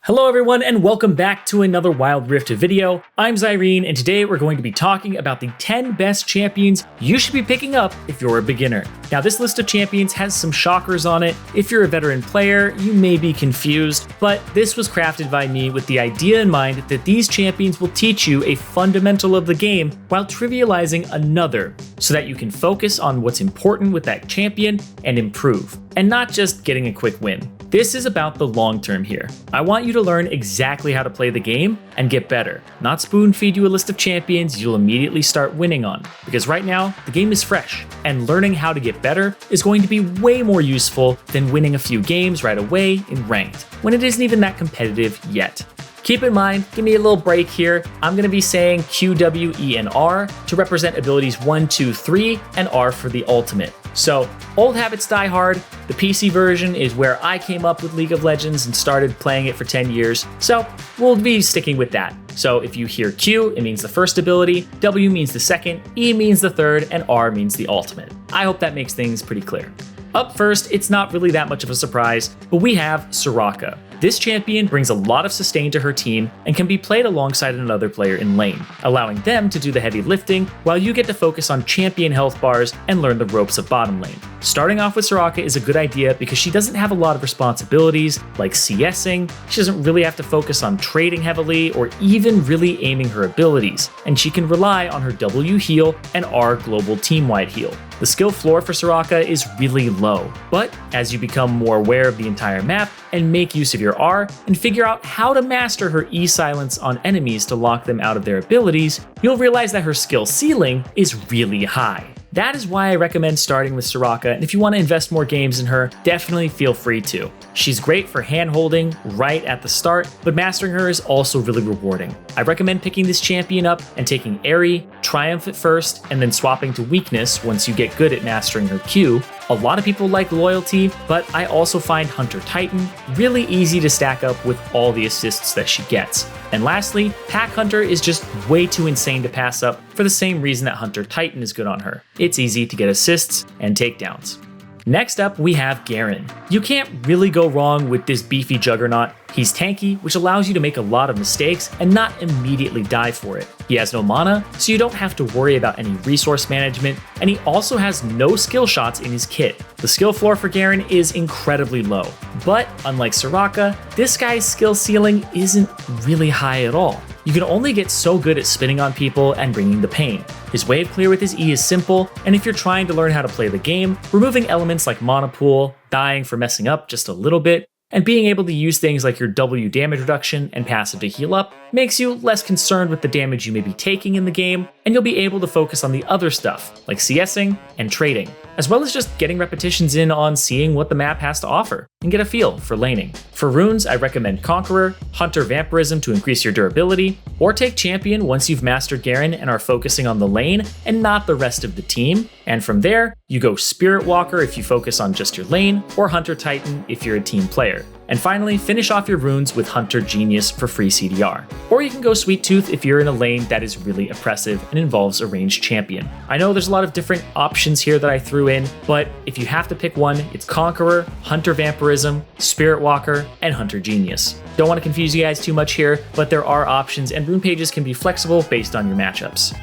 Hello everyone and welcome back to another Wild Rift video. I'm Zyrene and today we're going to be talking about the 10 best champions you should be picking up if you're a beginner. Now this list of champions has some shockers on it. If you're a veteran player, you may be confused, but this was crafted by me with the idea in mind that these champions will teach you a fundamental of the game while trivializing another, so that you can focus on what's important with that champion and improve, and not just getting a quick win. This is about the long term here. I want you to learn exactly how to play the game and get better, not spoon feed you a list of champions you'll immediately start winning on, because right now the game is fresh and learning how to get better is going to be way more useful than winning a few games right away in ranked, when it isn't even that competitive yet. Keep in mind, give me a little break here. I'm going to be saying Q, W, E, and R to represent abilities 1, 2, 3, and R for the ultimate. So, old habits die hard. The PC version is where I came up with League of Legends and started playing it for 10 years, so we'll be sticking with that. So if you hear Q, it means the first ability, W means the second, E means the third, and R means the ultimate. I hope that makes things pretty clear. Up first, it's not really that much of a surprise, but we have Soraka. This champion brings a lot of sustain to her team and can be played alongside another player in lane, allowing them to do the heavy lifting while you get to focus on champion health bars and learn the ropes of bottom lane. Starting off with Soraka is a good idea because she doesn't have a lot of responsibilities like CSing, she doesn't really have to focus on trading heavily or even really aiming her abilities, and she can rely on her W heal and R global team-wide heal. The skill floor for Soraka is really low, but as you become more aware of the entire map and make use of your R and figure out how to master her E silence on enemies to lock them out of their abilities, you'll realize that her skill ceiling is really high. That is why I recommend starting with Soraka, and if you want to invest more games in her, definitely feel free to. She's great for hand-holding right at the start, but mastering her is also really rewarding. I recommend picking this champion up and taking AHRI, Triumph at first, and then swapping to Weakness once you get good at mastering her Q. A lot of people like Loyalty, but I also find Hunter Titan really easy to stack up with all the assists that she gets. And lastly, Pack Hunter is just way too insane to pass up for the same reason that Hunter Titan is good on her. It's easy to get assists and takedowns. Next up, we have GAREN. You can't really go wrong with this beefy juggernaut. He's tanky, which allows you to make a lot of mistakes and not immediately die for it. He has no mana, so you don't have to worry about any resource management, and he also has no skill shots in his kit. The skill floor for GAREN is incredibly low, but unlike Soraka, this guy's skill ceiling isn't really high at all. You can only get so good at spinning on people and bringing the pain. His wave clear with his E is simple, and if you're trying to learn how to play the game, removing elements like mana pool, dying for messing up just a little bit, and being able to use things like your W damage reduction and passive to heal up makes you less concerned with the damage you may be taking in the game, and you'll be able to focus on the other stuff, like CSing and trading, as well as just getting repetitions in on seeing what the map has to offer, and get a feel for laning. For runes, I recommend Conqueror, Hunter Vampirism to increase your durability, or take Champion once you've mastered GAREN and are focusing on the lane and not the rest of the team, and from there, you go Spirit Walker if you focus on just your lane, or Hunter Titan if you're a team player. And finally, finish off your runes with Hunter Genius for free CDR. Or you can go Sweet Tooth if you're in a lane that is really oppressive and involves a ranged champion. I know there's a lot of different options here that I threw in, but if you have to pick one, it's Conqueror, Hunter Vampirism, Spirit Walker, and Hunter Genius. Don't want to confuse you guys too much here, but there are options and rune pages can be flexible based on your matchups.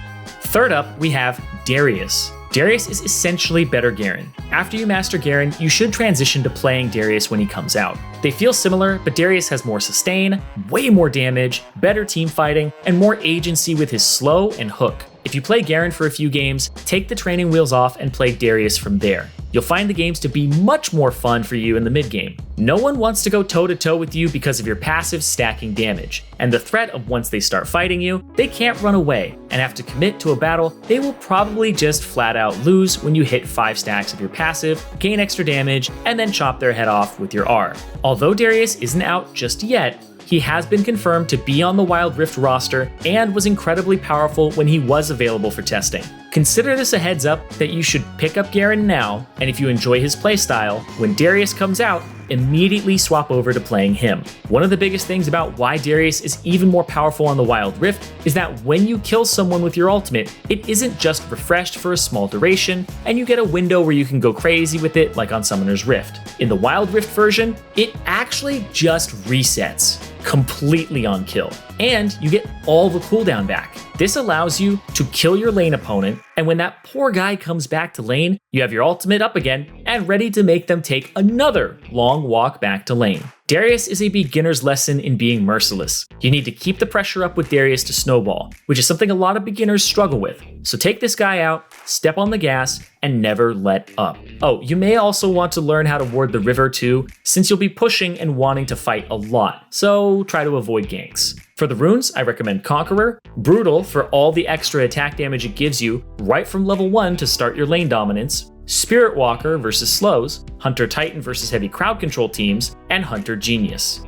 Third up, we have Darius. Darius is essentially better GAREN. After you master GAREN, you should transition to playing Darius when he comes out. They feel similar, but Darius has more sustain, way more damage, better team fighting, and more agency with his slow and hook. If you play GAREN for a few games, take the training wheels off and play Darius from there. You'll find the games to be much more fun for you in the mid game. No one wants to go toe-to-toe with you because of your passive stacking damage, and the threat of once they start fighting you, they can't run away and have to commit to a battle. They will probably just flat out lose when you hit 5 stacks of your passive, gain extra damage, and then chop their head off with your R. Although Darius isn't out just yet, he has been confirmed to be on the Wild Rift roster and was incredibly powerful when he was available for testing. Consider this a heads up that you should pick up GAREN now, and if you enjoy his playstyle, when Darius comes out, immediately swap over to playing him. One of the biggest things about why Darius is even more powerful on the Wild Rift is that when you kill someone with your ultimate, it isn't just refreshed for a small duration, and you get a window where you can go crazy with it like on Summoner's Rift. In the Wild Rift version, it actually just resets. completely on kill, and you get all the cooldown back. This allows you to kill your lane opponent, and when that poor guy comes back to lane, you have your ultimate up again and ready to make them take another long walk back to lane. Darius is a beginner's lesson in being merciless. You need to keep the pressure up with Darius to snowball, which is something a lot of beginners struggle with. So take this guy out, step on the gas, and never let up. Oh, you may also want to learn how to ward the river too, since you'll be pushing and wanting to fight a lot, so try to avoid ganks. For the runes, I recommend Conqueror, Brutal for all the extra attack damage it gives you right from level 1 to start your lane dominance, Spirit Walker versus slows, Hunter Titan versus heavy crowd control teams, and Hunter Genius.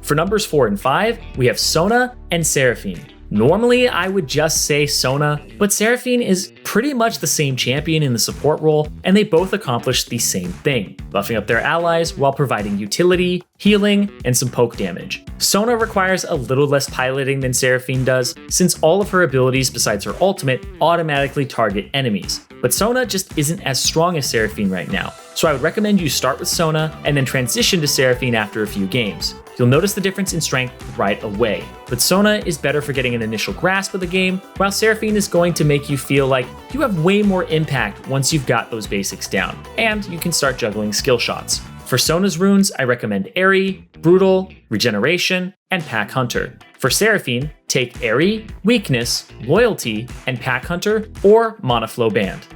For numbers 4 and 5, we have SONA and SERAPHINE. Normally, I would just say SONA, but SERAPHINE is pretty much the same champion in the support role, and they both accomplish the same thing, buffing up their allies while providing utility, healing, and some poke damage. SONA requires a little less piloting than SERAPHINE does, since all of her abilities besides her ultimate automatically target enemies. But SONA just isn't as strong as SERAPHINE right now, so I would recommend you start with SONA and then transition to SERAPHINE after a few games. You'll notice the difference in strength right away, but SONA is better for getting an initial grasp of the game, while SERAPHINE is going to make you feel like you have way more impact once you've got those basics down, and you can start juggling skill shots. For SONA's runes, I recommend AHRI, Brutal, Regeneration, and Pack Hunter. For SERAPHINE, take AHRI, Weakness, Loyalty, and Pack Hunter, or Monoflow Band.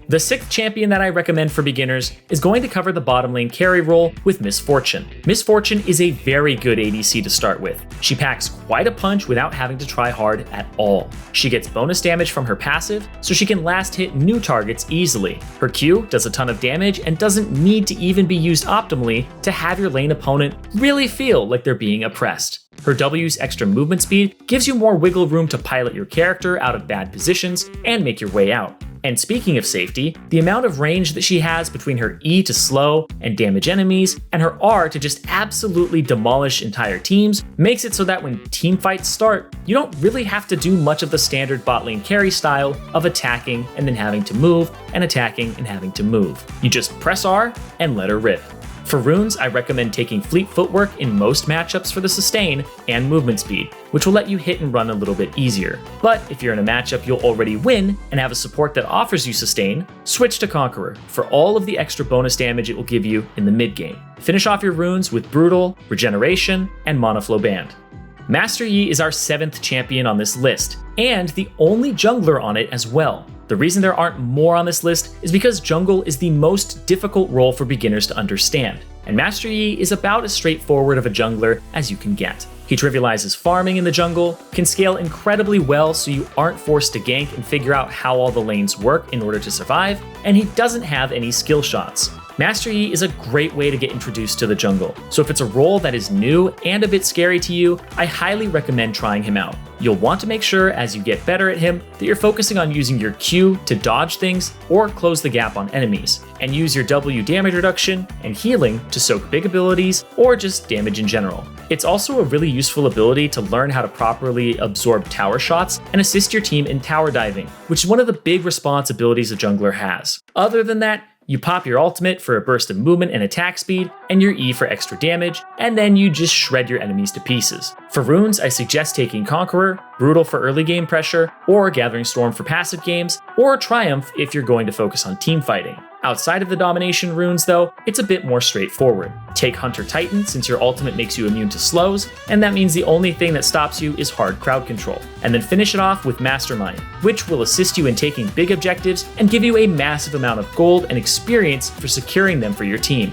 The 6th champion that I recommend for beginners is going to cover the bottom lane carry role with Miss Fortune. Miss Fortune is a very good ADC to start with. She packs quite a punch without having to try hard at all. She gets bonus damage from her passive, so she can last hit new targets easily. Her Q does a ton of damage and doesn't need to even be used optimally to have your lane opponent really feel like they're being oppressed. Her W's extra movement speed gives you more wiggle room to pilot your character out of bad positions and make your way out. And speaking of safety, the amount of range that she has between her E to slow and damage enemies, and her R to just absolutely demolish entire teams, makes it so that when team fights start, you don't really have to do much of the standard bot lane carry style of attacking and then having to move, and attacking and having to move. You just press R and let her rip. For runes, I recommend taking Fleet Footwork in most matchups for the sustain and movement speed, which will let you hit and run a little bit easier. But if you're in a matchup you'll already win and have a support that offers you sustain, switch to Conqueror for all of the extra bonus damage it will give you in the mid game. Finish off your runes with Brutal, Regeneration, and Monoflow Band. Master Yi is our 7th champion on this list, and the only jungler on it as well. The reason there aren't more on this list is because jungle is the most difficult role for beginners to understand, and Master Yi is about as straightforward of a jungler as you can get. He trivializes farming in the jungle, can scale incredibly well so you aren't forced to gank and figure out how all the lanes work in order to survive, and he doesn't have any skill shots. Master Yi is a great way to get introduced to the jungle, so if it's a role that is new and a bit scary to you, I highly recommend trying him out. You'll want to make sure as you get better at him that you're focusing on using your Q to dodge things or close the gap on enemies, and use your W damage reduction and healing to soak big abilities or just damage in general. It's also a really useful ability to learn how to properly absorb tower shots and assist your team in tower diving, which is one of the big responsibilities a jungler has. Other than that, you pop your ultimate for a burst of movement and attack speed, and your E for extra damage, and then you just shred your enemies to pieces. For runes, I suggest taking Conqueror, Brutal for early game pressure, or Gathering Storm for passive games, or Triumph if you're going to focus on team fighting. Outside of the domination runes though, it's a bit more straightforward. Take Hunter Titan since your ultimate makes you immune to slows, and that means the only thing that stops you is hard crowd control. And then finish it off with Mastermind, which will assist you in taking big objectives and give you a massive amount of gold and experience for securing them for your team.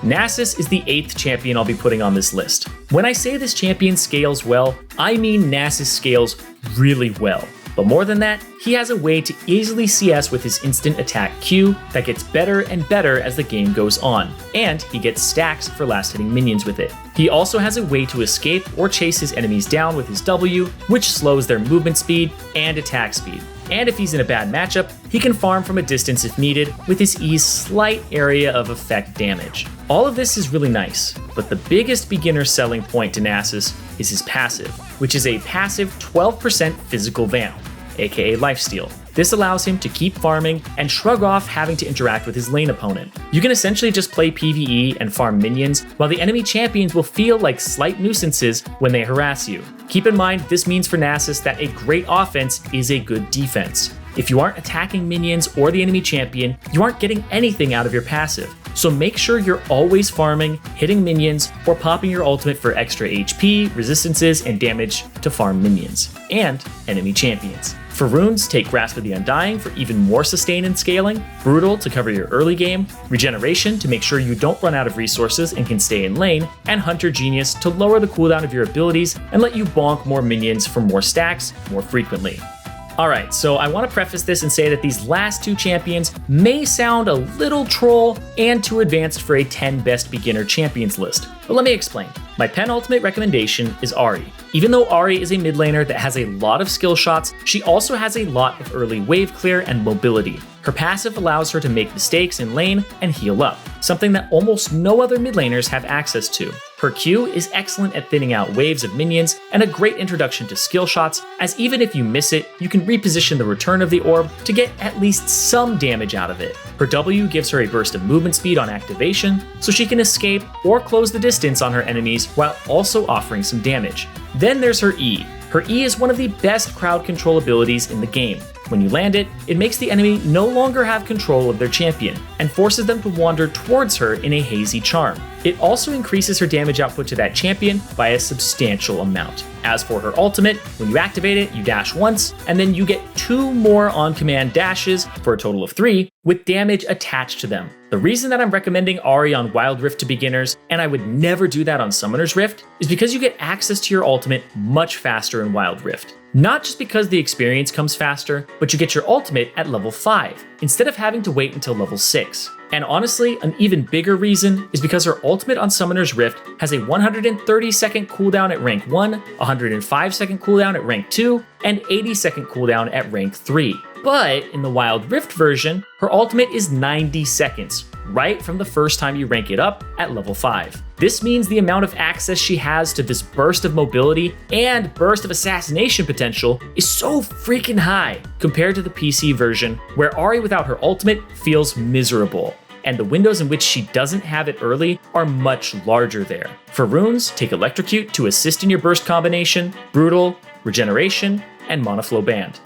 Nasus is the 8th champion I'll be putting on this list. When I say this champion scales well, I mean Nasus scales really well. But more than that, he has a way to easily CS with his instant attack Q that gets better and better as the game goes on, and he gets stacks for last hitting minions with it. He also has a way to escape or chase his enemies down with his W, which slows their movement speed and attack speed. And if he's in a bad matchup, he can farm from a distance if needed with his E's slight area of effect damage. All of this is really nice, but the biggest beginner selling point to Nasus is his passive, which is a passive 12% physical vamp, aka lifesteal. This allows him to keep farming and shrug off having to interact with his lane opponent. You can essentially just play PvE and farm minions, while the enemy champions will feel like slight nuisances when they harass you. Keep in mind, this means for Nasus that a great offense is a good defense. If you aren't attacking minions or the enemy champion, you aren't getting anything out of your passive. So make sure you're always farming, hitting minions, or popping your ultimate for extra HP, resistances, and damage to farm minions and enemy champions. For runes, take Grasp of the Undying for even more sustain and scaling, Brutal to cover your early game, Regeneration to make sure you don't run out of resources and can stay in lane, and Hunter Genius to lower the cooldown of your abilities and let you bonk more minions for more stacks more frequently. Alright, so I want to preface this and say that these last two champions may sound a little troll and too advanced for a 10 best beginner champions list, but let me explain. My penultimate recommendation is Ahri. Even though Ahri is a mid laner that has a lot of skill shots, she also has a lot of early wave clear and mobility. Her passive allows her to make mistakes in lane and heal up, something that almost no other mid laners have access to. Her Q is excellent at thinning out waves of minions and a great introduction to skill shots, as even if you miss it, you can reposition the return of the orb to get at least some damage out of it. Her W gives her a burst of movement speed on activation, so she can escape or close the distance on her enemies while also offering some damage. Then there's her E. Her E is one of the best crowd control abilities in the game. When you land it, it makes the enemy no longer have control of their champion, and forces them to wander towards her in a hazy charm. It also increases her damage output to that champion by a substantial amount. As for her ultimate, when you activate it, you dash once, and then you get 2 more on-command dashes, for a total of 3, with damage attached to them. The reason that I'm recommending Ahri on Wild Rift to beginners, and I would never do that on Summoner's Rift, is because you get access to your ultimate much faster in Wild Rift. Not just because the experience comes faster, but you get your ultimate at level 5, instead of having to wait until level 6. And honestly, an even bigger reason is because her ultimate on Summoner's Rift has a 130 second cooldown at rank 1, 105 second cooldown at rank 2, and 80 second cooldown at rank 3. But in the Wild Rift version, her ultimate is 90 seconds, right from the first time you rank it up at level 5. This means the amount of access she has to this burst of mobility and burst of assassination potential is so freaking high compared to the PC version, where Ahri without her ultimate feels miserable, and the windows in which she doesn't have it early are much larger there. For runes, take Electrocute to assist in your burst combination, Brutal, Regeneration, and Monoflow Band.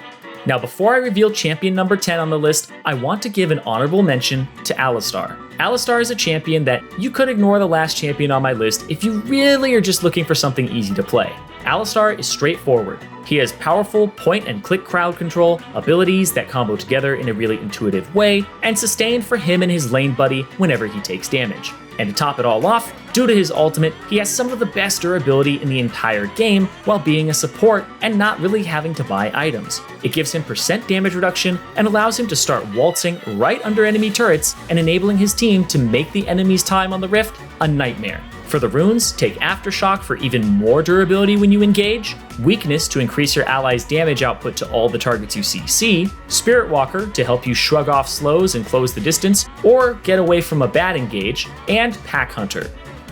Now, before I reveal champion number 10 on the list, I want to give an honorable mention to ALISTAR. ALISTAR is a champion that you could ignore the last champion on my list if you really are just looking for something easy to play. ALISTAR is straightforward. He has powerful point-and-click crowd control, abilities that combo together in a really intuitive way, and sustain for him and his lane buddy whenever he takes damage. And to top it all off, due to his ultimate, he has some of the best durability in the entire game while being a support and not really having to buy items. It gives him % damage reduction and allows him to start waltzing right under enemy turrets and enabling his team to make the enemy's time on the Rift a nightmare. For the runes, take Aftershock for even more durability when you engage, Weakness to increase your allies' damage output to all the targets you CC, Spirit Walker to help you shrug off slows and close the distance, or get away from a bad engage, and Pack Hunter.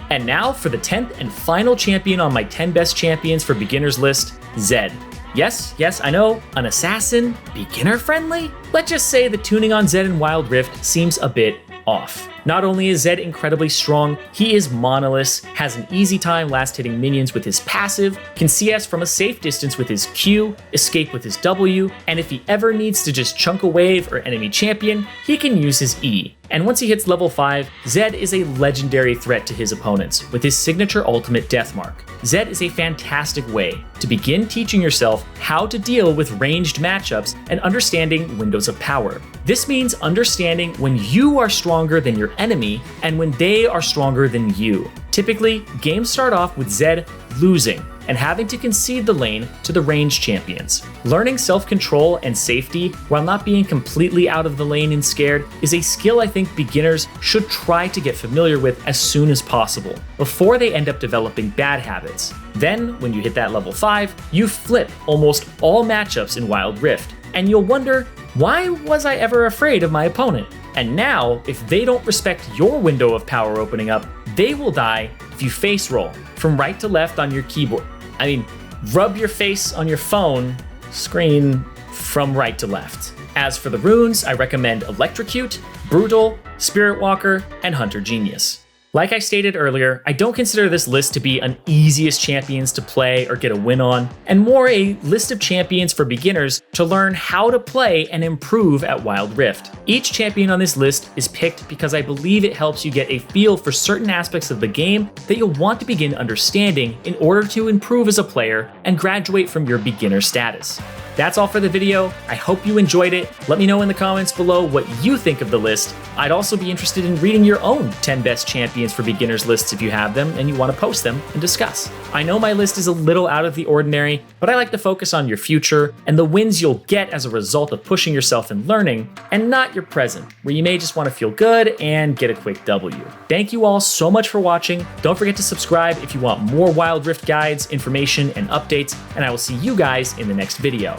And now for the 10th and final champion on my 10 best champions for beginners list, Zed. Yes, I know, an assassin, beginner friendly? Let's just say the tuning on Zed in Wild Rift seems a bit off. Not only is Zed incredibly strong, he is monoless, has an easy time last hitting minions with his passive, can CS from a safe distance with his Q, escape with his W, and if he ever needs to just chunk a wave or enemy champion, he can use his E. And once he hits level 5, Zed is a legendary threat to his opponents with his signature ultimate Deathmark. Zed is a fantastic way to begin teaching yourself how to deal with ranged matchups and understanding windows of power. This means understanding when you are stronger than your enemy and when they are stronger than you. Typically, games start off with Zed losing and having to concede the lane to the ranged champions. Learning self-control and safety while not being completely out of the lane and scared is a skill I think beginners should try to get familiar with as soon as possible, before they end up developing bad habits. Then, when you hit that level 5, you flip almost all matchups in Wild Rift, and you'll wonder, why was I ever afraid of my opponent? And now, if they don't respect your window of power opening up, they will die if you face roll from right to left on your keyboard. Rub your face on your phone screen from right to left. As for the runes, I recommend Electrocute, Brutal, Spirit Walker, and Hunter Genius. Like I stated earlier, I don't consider this list to be an easiest champions to play or get a win on, and more a list of champions for beginners to learn how to play and improve at Wild Rift. Each champion on this list is picked because I believe it helps you get a feel for certain aspects of the game that you'll want to begin understanding in order to improve as a player and graduate from your beginner status. That's all for the video. I hope you enjoyed it. Let me know in the comments below what you think of the list. I'd also be interested in reading your own 10 best champions for beginners lists if you have them and you want to post them and discuss. I know my list is a little out of the ordinary, but I like to focus on your future and the wins you'll get as a result of pushing yourself and learning, and not your present, where you may just want to feel good and get a quick W. Thank you all so much for watching. Don't forget to subscribe if you want more Wild Rift guides, information, and updates, and I will see you guys in the next video.